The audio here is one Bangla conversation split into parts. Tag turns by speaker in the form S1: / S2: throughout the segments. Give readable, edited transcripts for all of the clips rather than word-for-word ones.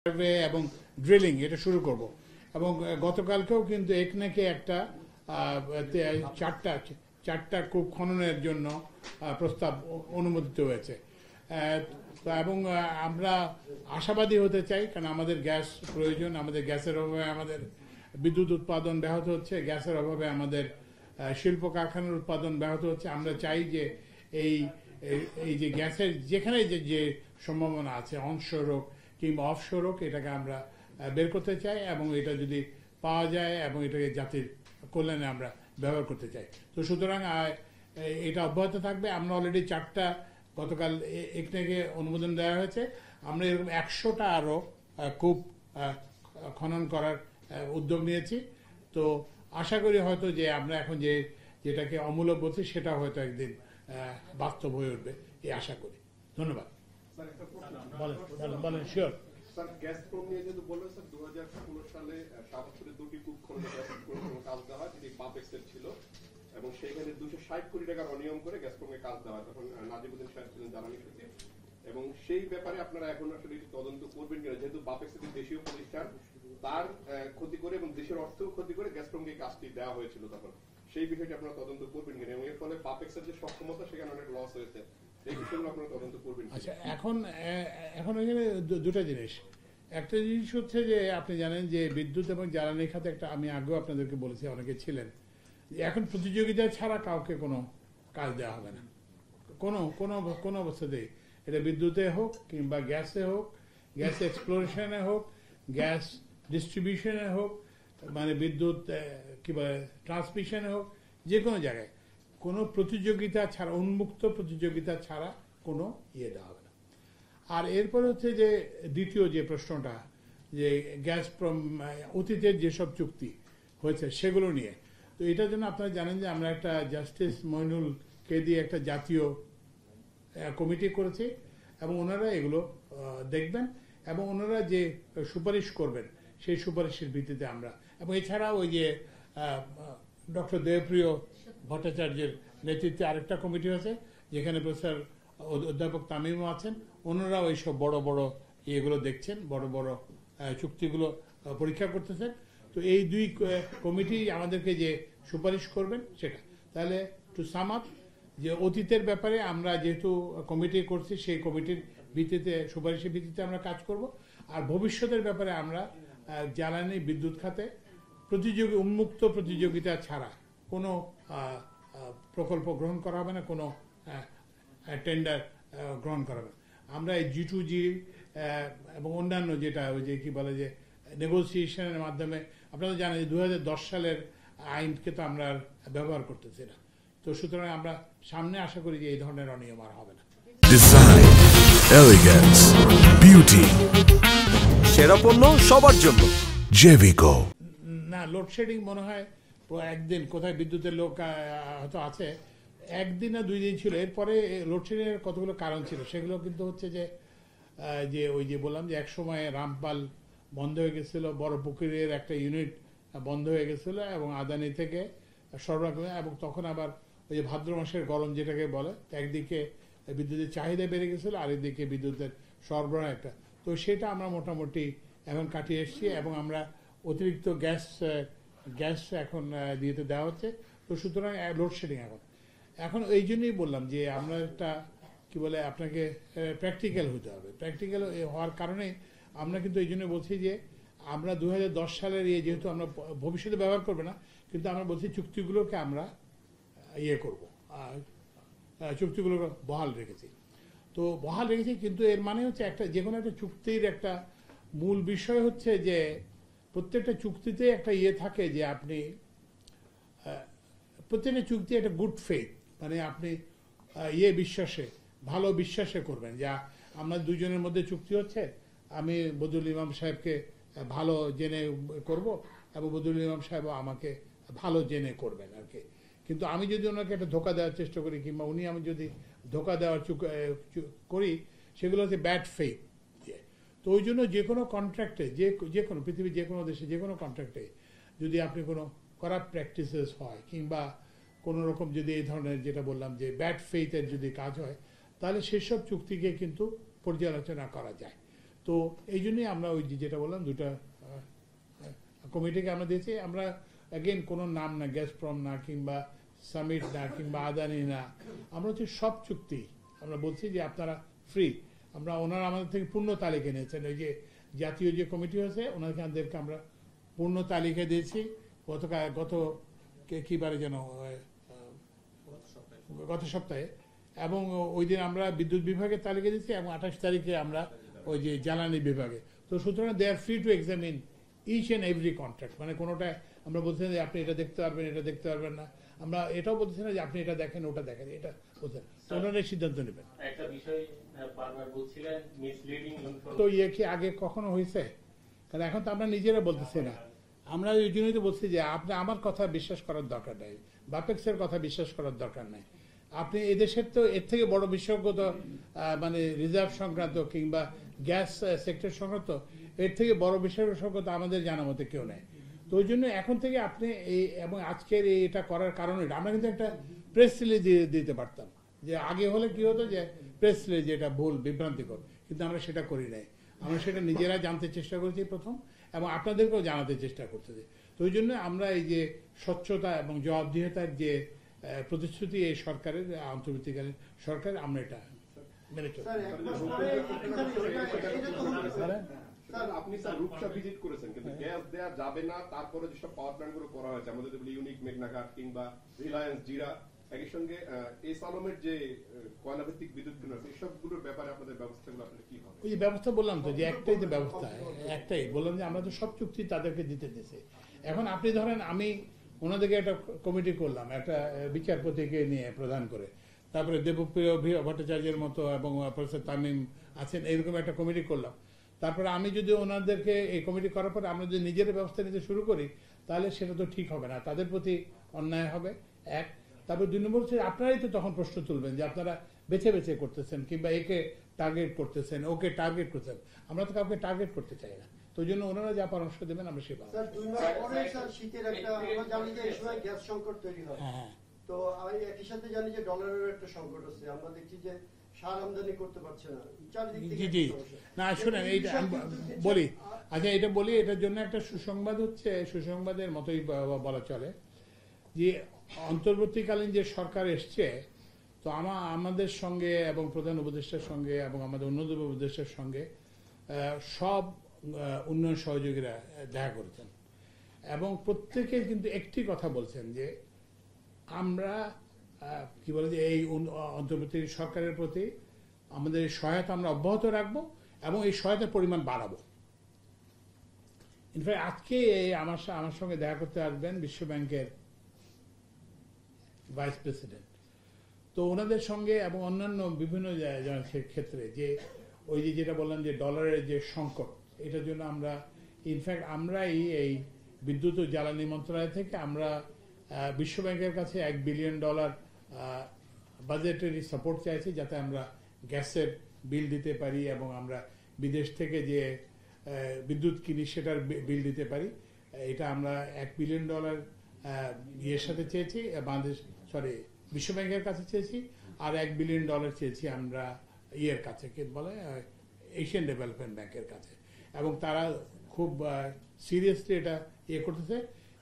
S1: সার্ভে এবং ড্রিলিং এটা শুরু করব এবং গতকালকেও কিন্তু একনেকে একটা চারটা কূপ খননের জন্য প্রস্তাব অনুমোদিত হয়েছে। এবং আমরা আশাবাদী হতে চাই, কারণ আমাদের গ্যাস প্রয়োজন, আমাদের গ্যাসের অভাবে আমাদের বিদ্যুৎ উৎপাদন ব্যাহত হচ্ছে, গ্যাসের অভাবে আমাদের শিল্প কারখানার উৎপাদন ব্যাহত হচ্ছে। আমরা চাই যে এই যে গ্যাসের যেখানে যে সম্ভাবনা আছে, অনশোর হোক কিংবা অফশোর হোক, এটাকে আমরা বের করতে চাই এবং এটা যদি পাওয়া যায় এবং এটাকে জাতির কল্যাণে আমরা ব্যবহার করতে চাই। তো সুতরাং এটা অব্যাহত থাকবে। আমরা অলরেডি চারটা গতকাল একনেকে অনুমোদন দেওয়া হয়েছে। আমরা এরকম 100টা আরও কূপ খনন করার উদ্যোগ নিয়েছি। তো আশা করি হয়তো যে আমরা এখন যেটাকে অমূলক বলছি সেটা হয়তো একদিন বাস্তব হয়ে উঠবে, এই আশা করি। ধন্যবাদ। বলেন। শিওর
S2: স্যার, গ্যাসপ্রম নিয়ে যেহেতু বললেন, স্যার 2016 সালে শাহবাজপুরে 2টি কূপ খননের কাজ দেওয়া হয়, যেটি বাপেক্সের ছিল, এবং সেইখানে 260 কোটি টাকার অনিয়ম করে গ্যাসপ্রমে কাজ দেওয়া হয়। তখন নাজিবুদ্দিন সাহেব ছিলেন জ্বালানি সচিব, এবং সেই ব্যাপারে আপনারা এখন আসলে তদন্ত করবেন কিনা, যেহেতু বাপেক্স একটি দেশীয় প্রতিষ্ঠান, তার ক্ষতি করে এবং দেশের অর্থও ক্ষতি করে গ্যাসপ্রমকে কাজটি দেওয়া হয়েছিল, তখন সেই বিষয়টি আপনারা তদন্ত করবেন কিনা, এবং এর ফলে বাপেক্সের যে সক্ষমতা সেখানে অনেক লস হয়েছে, এই বিষয়গুলো আপনারা তদন্ত করবেন।
S1: আচ্ছা, এখন এখানে দুটা জিনিস। একটা জিনিস হচ্ছে যে আপনি জানেন যে বিদ্যুৎ এবং জ্বালানি খাতে একটা, আমি আগেও আপনাদেরকে বলেছি, অনেকে ছিলেন, এখন প্রতিযোগিতা ছাড়া কাউকে কোনো কাজ দেওয়া হবে না, কোনো অবস্থাতেই। এটা বিদ্যুতে হোক কিংবা গ্যাসে হোক, গ্যাস এক্সপ্লোরেশনে হোক, গ্যাস ডিস্ট্রিবিউশনে হোক, মানে বিদ্যুৎ কি বলে ট্রান্সমিশনে হোক, যে কোনো জায়গায় কোনো প্রতিযোগিতা ছাড়া, উন্মুক্ত প্রতিযোগিতা ছাড়া কোনো দেওয়া হবে না। আর এরপর হচ্ছে যে দ্বিতীয় যে প্রশ্নটা, যে গ্যাস অতীতের যেসব চুক্তি হয়েছে সেগুলো নিয়ে, তো এটার জন্য আপনারা জানেন যে আমরা একটা জাস্টিস মইনুলকে দিয়ে একটা জাতীয় কমিটি করেছি, এবং ওনারা এগুলো দেখবেন এবং ওনারা যে সুপারিশ করবেন সেই সুপারিশের ভিত্তিতে আমরা, এবং এছাড়া ওই যে ডক্টর দেবপ্রিয় ভট্টাচার্যের নেতৃত্বে আরেকটা কমিটি আছে, যেখানে প্রফেসর অধ্যাপক তামিমও আছেন। ওনারাও এইসব বড় বড় ইয়েগুলো দেখছেন, বড় বড় চুক্তিগুলো পরীক্ষা করতেছেন। তো এই দুই কমিটি আমাদেরকে যে সুপারিশ করবেন সেটা, তাহলে টু সাম আপ, যে অতীতের ব্যাপারে আমরা যেহেতু কমিটি করছি, সেই কমিটির ভিত্তিতে, সুপারিশের ভিত্তিতে আমরা কাজ করব। আর ভবিষ্যতের ব্যাপারে আমরা জ্বালানি বিদ্যুৎ খাতে উন্মুক্ত প্রতিযোগিতা ছাড়া কোনো প্রকল্প গ্রহণ করা হবে না, কোনো টেন্ডার গ্রহণ করা হবে না। আমরা এই G2G এবং অন্যান্য যেটা ওই যে কি বলে যে নেগোসিয়েশনের মাধ্যমে, আপনারা জানেন যে 2010 সালের আইনকে তো আমরা ব্যবহার করতেছি না। তো সুতরাং আমরা সামনে আশা করি যে এই ধরনের অনিয়ম আর হবে না।
S3: ডিজাইন, এলিগেন্স, বিউটি, সেরা পণ্য সবার জন্য জেভিকো।
S1: না, লোডশেডিং মনে হয় একদিন কোথায় বিদ্যুতের লোক হয়তো আছে, একদিন না 2 দিন ছিল। এরপরে লোডশেডিং এর কতগুলো কারণ ছিল, সেগুলো কিন্তু হচ্ছে যে ওই যে বললাম যে একসময় রামপাল বন্ধ হয়ে গেছিল, বড় পুকুরের একটা ইউনিট বন্ধ হয়ে গেছিল এবং আদানি থেকে সরবরাহ, এবং তখন আবার ওই যে ভাদ্র মাসের গরম যেটাকে বলে, একদিকে বিদ্যুতের চাহিদা বেড়ে গেছিলো, আরেকদিকে বিদ্যুতের সরবরাহ একটা। তো সেটা আমরা মোটামুটি এখন কাটিয়ে এসেছি, এবং আমরা অতিরিক্ত গ্যাস এখন দিতে দেওয়া হচ্ছে। তো সুতরাং লোডশেডিং এখন এই জন্যই বললাম যে আমরা একটা কি বলে, আপনাকে প্র্যাকটিক্যাল হতে হবে। প্র্যাকটিক্যাল হওয়ার কারণে আমরা কিন্তু এই জন্য বলছি যে আমরা 2010 সালের যেহেতু আমরা ভবিষ্যতে ব্যবহার করবে না, কিন্তু আমরা বলছি চুক্তিগুলোকে আমরা করব, চুক্তিগুলোকে বহাল রেখেছি। তো বহাল রেখেছি, কিন্তু এর মানে হচ্ছে একটা যে কোনো একটা চুক্তির একটা মূল বিষয় হচ্ছে যে প্রত্যেকটা চুক্তিতে একটা থাকে যে আপনি প্রত্যেকটা চুক্তি একটা গুড ফেথ, মানে আপনি বিশ্বাসে, ভালো বিশ্বাসে করবেন। যা আমরা দুজনের মধ্যে চুক্তি হচ্ছে, আমি বদরুল ইমাম সাহেবকে ভালো জেনে করব এবং বদরুল ইমাম সাহেব আমাকে ভালো জেনে করবেন আর কি। কিন্তু আমি যদি ওনাকে একটা ধোকা দেওয়ার চেষ্টা করি, কিংবা উনি আমি যদি ধোকা দেওয়ার করি, সেগুলো হচ্ছে ব্যাড ফেথ। তো ওই জন্য যে কোনো কন্ট্রাক্টে, যে কোনো পৃথিবীর যে কোনো দেশে যে কোনো কন্ট্রাক্টে যদি আপনি কোনো করাপ্ট প্র্যাকটিসেস হয়, কিংবা কোনো রকম যদি এই ধরনের যেটা বললাম যে ব্যাড ফেথের যদি কাজ হয়, তাহলে সেসব চুক্তিকে কিন্তু পর্যালোচনা করা যায়। তো তো এই জন্যই আমরা ওই যেটা বললাম দুটা কমিটিকে আমরা দিয়েছি। আমরা অ্যাগেন কোনো নাম না, গ্যাসপ্রম না, কিংবা সামিট না, কিংবা আদানি না, আমরা হচ্ছে সব চুক্তি আমরা বলছি যে আপনারা ফ্রি। আমরা ওনারা আমাদের থেকে পূর্ণ তালিকা নিয়েছেন। ওই যে জাতীয় যে কমিটি হয়েছে ওনাদেরকে আমরা পূর্ণ তালিকা দিয়েছি গত কি বারে যেন গত সপ্তাহে, এবং ওই দিন আমরা বিদ্যুৎ বিভাগের তালিকা দিচ্ছি এবং 28 তারিখে আমরা ওই যে জ্বালানি বিভাগে। তো সুতরাং they are free to examine each and every contract. মানে কোনোটা আমরা বলছি না যে আপনি এটা দেখতে পারবেন, এটা দেখতে পারবেন না। আমরা এটাও বলছি না যে আপনি এটা দেখেন, ওটা দেখেন, এটা বলছেন। তো ওনারাই সিদ্ধান্ত নেবেন।
S4: একটা বিষয় বারবার বলছিলেন মিসলিডিং
S1: তো কি আগে কখনো হয়েছে? কারণ এখন তো আমরা নিজেরা বলতেছি না। আমরা ওই জন্যই তো বলছি যে আপনি আমার কথা বিশ্বাস করার দরকার নেই, বাপেক্সের কথা বিশ্বাস করার দরকার নেই। আপনি এদেশের তো এর থেকে বড় বিশেষজ্ঞ তো মানে রিজার্ভ সংক্রান্ত কিংবা গ্যাস সেক্টর সংক্রান্ত এর থেকে বড় বিশেষজ্ঞ তো আমাদের জানা মতে কেউ নেই। তো ওই জন্য এখন থেকে আপনি এই এবং আজকের এটা করার কারণে আমরা কিন্তু একটা প্রেস রিলিজ দিতে পারতাম, যে আগে হলে কি হতো যে প্রেস রিলিজ এটা ভুল বিভ্রান্তিকর, কিন্তু আমরা সেটা করি নাই। আমরা সেটা নিজেরা জানতে চেষ্টা করেছি প্রথম, এবং আপনাদেরকেও জানাতে চেষ্টা করতেছি। তো ওই জন্য আমরা এই যে স্বচ্ছতা এবং জবাবদিহিতার যে প্রতিশ্রুতি এই সরকারের অন্তর্বর্তীকালীন সরকার, আমরা এটা মেনে চলি।
S2: আপনি স্যার রূপসা ভিজিট করেছেন, কিন্তু গ্যাস দেওয়া যাবে না, তারপরে যেসব পাওয়ার প্ল্যান্ট গুলো করা হয়েছে আমাদের ইউনিক, মেঘনাঘাট কিংবা রিলায়েন্স, জিরা, একই সঙ্গে এই সালমের যে কয়লা ভিত্তিক বিদ্যুৎ কেন্দ্র আছে, এসবগুলোর ব্যাপারে আপনাদের ব্যবস্থাগুলো আসলে কি হবে?
S1: ওই যে ব্যবস্থা বললাম তো, যে একটাই যে ব্যবস্থা, একটাই বললাম যে আমরা তো সব চুক্তি তাদেরকে দিতে দিয়েছি। এখন আপনি ধরেন আমি ওনাদেরকে একটা কমিটি করলাম, একটা বিচারপতিকে নিয়ে প্রধান করে, তারপরে দেবপ্রিয় ভট্টাচার্যের মতো এবং প্রফেসর তামিম আছেন, এইরকম একটা কমিটি করলাম। তারপরে আমি যদি ওনাদেরকে এই কমিটি করার পরে আমরা যদি নিজের ব্যবস্থা নিতে শুরু করি, তাহলে সেটা তো ঠিক হবে না, তাদের প্রতি অন্যায় হবে এক। তারপর 2 নম্বর হচ্ছে আপনারাই তো তখন প্রশ্ন তুলবেন যে আপনারা বেছে বেছে করতেছেন, কিংবা একে টার্গেট করতেছেন, ওকে টার্গেট করতেছেন। আমরা তো কাউকে টার্গেট করতে চাই না। তো ওই জন্য ওনারা যা পরামর্শ দেবেন আমরা সেবা।
S5: স্যার 2 মাস পরে স্যার শীতের একটা, আমরা জানি যে এই সময় গ্যাস সংকট তৈরি হয়।
S1: হ্যাঁ,
S5: তো আমি একই সাথে জানি যে ডলারের একটা সংকট আছে। আমরা দেখছি যে সার আমদানি করতে পারছে না, চারিদিক থেকে
S1: জি।
S5: সমস্যা।
S1: না শুনেন, এইটা আমি বলি, আচ্ছা এটা বলি, এটার জন্য একটা সুসংবাদ হচ্ছে, সুসংবাদের মতোই বলা চলে, যে অন্তর্বর্তীকালীন যে সরকার এসছে, তো আমাদের সঙ্গে এবং প্রধান উপদেষ্টার সঙ্গে এবং আমাদের অন্যতম উপদেষ্টার সঙ্গে সব উন্নয়ন সহযোগীরা দেখা করেছেন, এবং প্রত্যেকে কিন্তু একটি কথা বলছেন যে আমরা কি বলে যে এই অন্তর্বর্তী সরকারের প্রতি আমাদের সহায়তা আমরা অব্যাহত রাখবো এবং এই সহায়তার পরিমাণ বাড়াবো। ইনফ্যাক্ট আজকে আমার সঙ্গে দেখা করতে আসবেন বিশ্ব ব্যাংকের ভাইস প্রেসিডেন্ট। তো ওনাদের সঙ্গে এবং অন্যান্য বিভিন্ন ক্ষেত্রে যে ওই যে যেটা বললাম যে ডলারের যে সংকট, এটার জন্য আমরা ইনফ্যাক্ট আমরাই এই বিদ্যুৎ ও জ্বালানি মন্ত্রণালয় থেকে আমরা বিশ্ব ব্যাংকের কাছে $1 বিলিয়ন বাজেটারি সাপোর্ট চাইছি, যাতে আমরা গ্যাসের বিল দিতে পারি এবং আমরা বিদেশ থেকে যে বিদ্যুৎ কিনি সেটার বিল দিতে পারি। এটা আমরা $1 বিলিয়ন ইয়ের সাথে চেয়েছি, বাংলাদেশ বিশ্ব ব্যাংকের কাছে চেয়েছি, আর $1 বিলিয়ন চেয়েছি আমরা ইয়ের কাছে, কে বলে এশিয়ান ডেভেলপমেন্ট ব্যাংকের কাছে, এবং তারা খুব সিরিয়াসলি এটা ইয়ে করতেছে,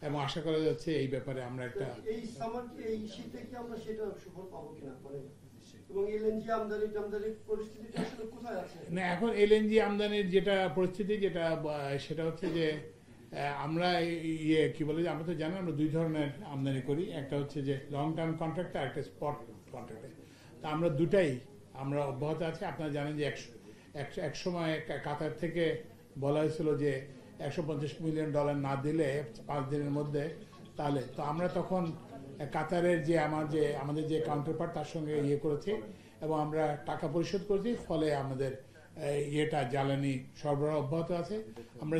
S1: এবং আশা করা যাচ্ছে এই ব্যাপারে আমরা একটা
S5: এই সামার এই শীতে কি আমরা সেটা সুফল পাবো কিনা, মানে এবং এলএনজি আমদানির পরিস্থিতি আসলে কোথায় আছে?
S1: না, এখন এলএনজি আমদানির যেটা পরিস্থিতি সেটা হচ্ছে যে আমরা ইয়ে কি বলে যে আমরা তো জানি আমরা 2 ধরনের আমদানি করি, একটা হচ্ছে যে লং টার্ম কন্ট্রাক্ট আর একটা স্পট কন্ট্রাক্টে। তা আমরা দুটাই আমরা অব্যাহত আছে। আপনারা জানেন যে এক সময় কাতার থেকে বলা হয়েছিল যে $150 মিলিয়ন না দিলে 5 দিনের মধ্যে, তাহলে তো আমরা তখন কাতারের যে আমাদের যে কাউন্টারপার্ট তার সঙ্গে ইয়ে করেছি এবং আমরা টাকা পরিশোধ করেছি, ফলে আমাদের ইয়েটা জ্বালানি সরবরাহ অব্যাহত আছে। আমরা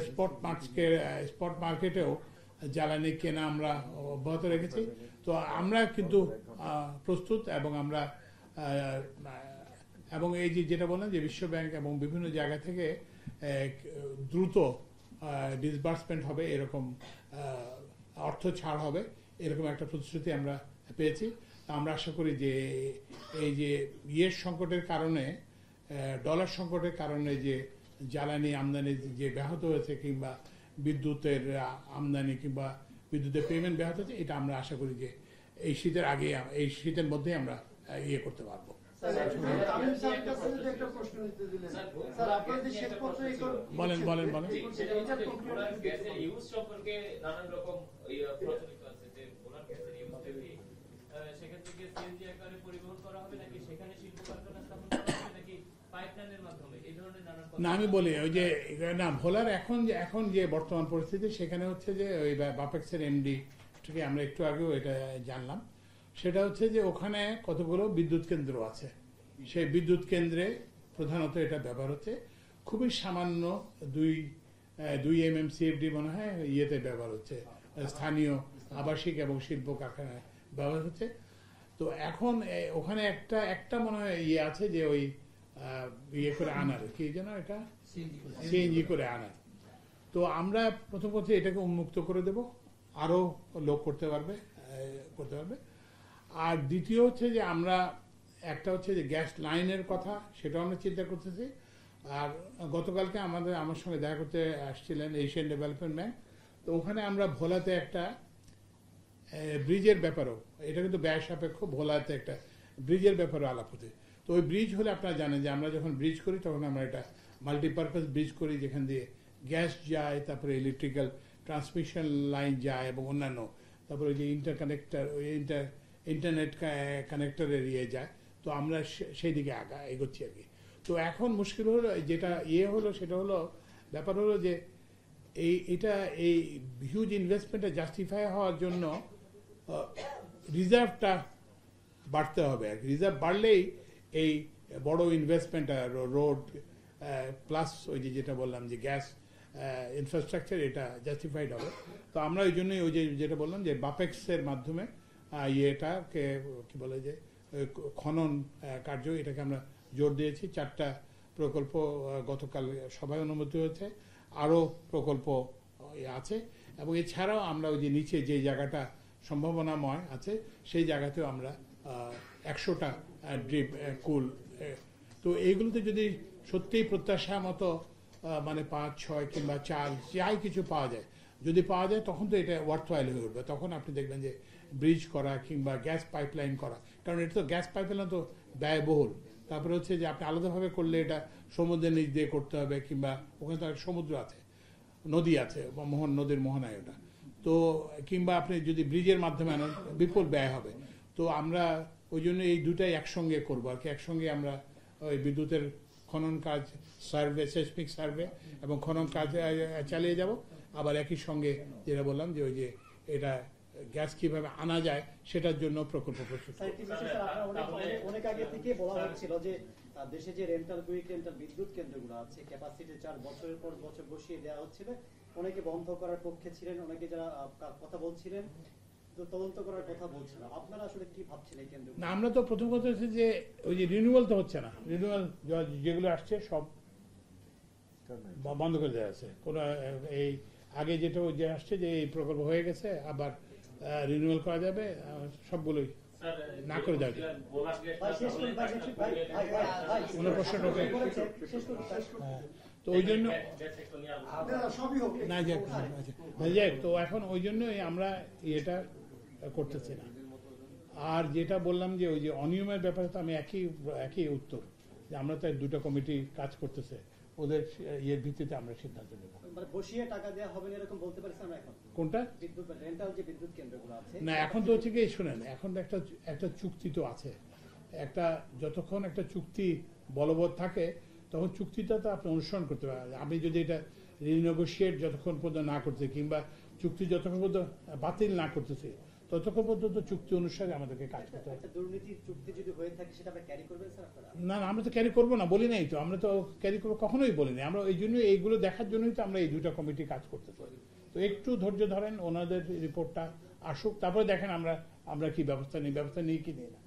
S1: স্পট মার্কেটেও জ্বালানি কেনা আমরা অব্যাহত রেখেছি। তো আমরা কিন্তু প্রস্তুত, এবং আমরা এবং এই যেটা বললাম যে বিশ্ব ব্যাংক এবং বিভিন্ন জায়গা থেকে দ্রুত ডিসবার্সমেন্ট হবে, এরকম অর্থ ছাড় হবে, এরকম একটা প্রতিশ্রুতি আমরা পেয়েছি। আমরা আশা করি যে এই যে ইয়ের সংকটের কারণে, ডলার সংকটের কারণে যে জ্বালানি আমদানি যে ব্যাহত হয়েছে কিংবা বিদ্যুতের আমদানি কিংবা বিদ্যুতের পেমেন্ট ব্যাহত হয়েছে, এটা আমরা আশা করি যে এই শীতের আগে, এই শীতের মধ্যেই আমরা ইয়ে করতে পারবো।
S5: আমিন স্যারের কাছে যদি একটা প্রশ্ন নিতে দিলেন, স্যার আপনার যে শ্বেতপত্র
S1: বলেন।
S4: গ্যাসের ইউজ সম্পর্কে নানান রকম প্রচলিত আছে যে বোলার গ্যাসের ইউজ বেশি, সেক্ষেত্রে কি সিএনজি আকারে পরিবহন করা হবে নাকি সেখানে শিল্প কারখানা স্থাপন করা হবে নাকি পাইপলাইনের মাধ্যমে, এই ধরনের নানান কথা।
S1: না, আমি বলি ওই যে না, ভোলার এখন যে বর্তমান পরিস্থিতি সেখানে হচ্ছে যে ওই বাপেক্সের এমডি থেকে আমরা একটু আগেও এটা জানলাম, সেটা হচ্ছে যে ওখানে কতগুলো বিদ্যুৎ কেন্দ্র আছে। সেই বিদ্যুৎ কেন্দ্রে প্রধানত এটা ব্যবহার হচ্ছে, খুবই সামান্য 2 MMCFD মনে হয় ইয়েতে ব্যবহার হচ্ছে, স্থানীয় আবাসিক এবং শিল্প কারখানায় ব্যবহার হচ্ছে। তো এখন ওখানে একটা মনে হয় ইয়ে আছে যে ওই ইয়ে করে আনার, কি যেন এটা সিএনজি করে আনার। তো আমরা প্রথমত এটাকে উন্মুক্ত করে দেব, আরো লোক করতে পারবে। আর দ্বিতীয় হচ্ছে যে আমরা একটা হচ্ছে যে গ্যাস লাইনের কথা, সেটাও আমরা চিন্তা করতেছি। আর গতকালকে আমার সঙ্গে দেখা করতে আসছিলেন এশিয়ান ডেভেলপমেন্ট ব্যাংক, তো ওখানে আমরা ভোলাতে একটা ব্রিজের ব্যাপারেও, এটা কিন্তু ব্যয় সাপেক্ষ, ভোলাতে একটা ব্রিজের ব্যাপারেও আলাপ হচ্ছে। তো ওই ব্রিজ হলে আপনারা জানেন যে আমরা যখন ব্রিজ করি তখন আমরা এটা মাল্টিপারপাস ব্রিজ করি, যেখান দিয়ে গ্যাস যায়, তারপরে ইলেকট্রিক্যাল ট্রান্সমিশন লাইন যায় এবং অন্যান্য, তারপরে ওই যে ইন্টারকানেক্টর, ওই ইন্টারনেট কানেক্টরের ইয়ে যায়। তো আমরা সেই দিকে এগোচ্ছি আর কি। তো এখন মুশকিল হলো যেটা হলো, সেটা হলো ব্যাপার হলো যে এই হিউজ ইনভেস্টমেন্টে জাস্টিফাই হওয়ার জন্য রিজার্ভটা বাড়তে হবে আর কি। রিজার্ভ বাড়লেই এই বড় ইনভেস্টমেন্ট, রোড প্লাস ওই যেটা বললাম যে গ্যাস ইনফ্রাস্ট্রাকচার, এটা জাস্টিফাইড হবে। তো আমরা ওই জন্যই ওই যেটা বললাম যে বাপেক্সের মাধ্যমে ইয়েটাকে কি বলে যে খনন কার্য, এটাকে আমরা জোর দিয়েছি। 4টা প্রকল্প গতকাল সভায় অনুমতি হয়েছে, আরও প্রকল্প আছে। এবং এছাড়াও আমরা ওই যে নিচে যে জায়গাটা সম্ভাবনাময় আছে সেই জায়গাতেও আমরা 100টা ড্রিপ কুল। তো এইগুলোতে যদি সত্যিই প্রত্যাশা মতো মানে 5, 6 কিংবা 4 যাই কিছু পাওয়া যায়, যদি পাওয়া যায় তখন তো এটা ওয়ার্থওয়াইল হয়ে উঠবে। তখন আপনি দেখবেন যে ব্রিজ করা কিংবা গ্যাস পাইপলাইন করা, কারণ এটা তো গ্যাস পাইপলাইন তো ব্যয়বহুল। তারপরে হচ্ছে যে আপনি আলাদাভাবে করলে এটা সমুদ্রের নিচ দিয়ে করতে হবে, কিংবা ওখানে তো একটা সমুদ্র আছে, নদী আছে, নদীর মোহনায় ওটা। তো কিংবা আপনি যদি ব্রিজের মাধ্যমে আনেন বিপুল ব্যয় হবে। তো আমরা ওই জন্য এই দুটাই একসঙ্গে করবো আর কি। একসঙ্গে আমরা ওই বিদ্যুতের খনন কাজ, সার্ভে, সেসমিক সার্ভে এবং খনন কাজ চালিয়ে যাব। আবার একই সঙ্গে যেটা বললাম যে ওই যে এটা গ্যাস কিভাবে আনা যায় সেটার জন্য প্রকল্প প্রস্তুত।
S6: অনেক আগে থেকে বলা হচ্ছিল যে দেশে যে রেন্টাল বিদ্যুৎ কেন্দ্রগুলো আছে, ক্যাপাসিটি 4 বছরের পর বছর বসিয়ে দেওয়া হচ্ছিল। অনেকে বন্ধ করার পক্ষে ছিলেন, অনেকে যারা কথা বলছিলেন তদন্ত করার কথা বলছিল। আপনারা আসলে কি ভাবছেন এই কেন্দ্র?
S1: না, আমরা তো প্রথম কথা হচ্ছে যে ওই যে রিনিউয়াল তো হচ্ছে না, রিনিউয়াল যেগুলো আসছে সব বন্ধ করে দেওয়া আছে। কোনো এই আগে যেটা যে আসছে যে এই প্রকল্প হয়ে গেছে, আবার রিনিউয়াল করা যাবে, সবগুলোই না করে দেওয়া যাবে। তো ওই জন্য না যাক, তো এখন ওই জন্যই আমরা এটা করতেছি না। আর যেটা বললাম যে ওই যে অনিয়মের ব্যাপারে তো আমি একই উত্তর, যে আমরা তো 2টা কমিটি কাজ করতেছে, ওদের ইয়ের ভিত্তিতে আমরা সিদ্ধান্ত নেব।
S6: বসিয়ে টাকা দেওয়া হবে না এরকম বলতে পারছি আমরা এখন?
S1: কোনটা?
S6: বিদ্যুৎ রেন্টাল যে বিদ্যুৎ কেন্দ্রগুলো আছে
S1: না, এখন তো হচ্ছে কি শুনেন, এখন তো একটা চুক্তি তো আছে। যতক্ষণ একটা চুক্তি বলবৎ থাকে তখন চুক্তিটা তো আপনি অনুসরণ করতে পারেন। আপনি যদি এটা রিনেগোশিয়েট যতক্ষণ পর্যন্ত না করতে, কিংবা চুক্তি যতক্ষণ পর্যন্ত বাতিল না করতেছে, ততক্ষণ পর্যন্ত চুক্তি অনুসারে আমাদেরকে কাজ করতে হবে।
S6: দুর্নীতির চুক্তি যদি হয়ে থাকে সেটা আমরা ক্যারি করবেন স্যার আপনারা?
S1: না, আমরা তো ক্যারি করবো না, বলি নাই তো। আমরা তো ক্যারি করবো কখনোই বলিনি। আমরা এই জন্য এইগুলো দেখার জন্যই তো আমরা এই 2টা কমিটি কাজ করতেছি। তো একটু ধৈর্য ধরেন, ওনাদের রিপোর্টটা আসুক, তারপরে দেখেন আমরা কি ব্যবস্থা নিই কি নিই না।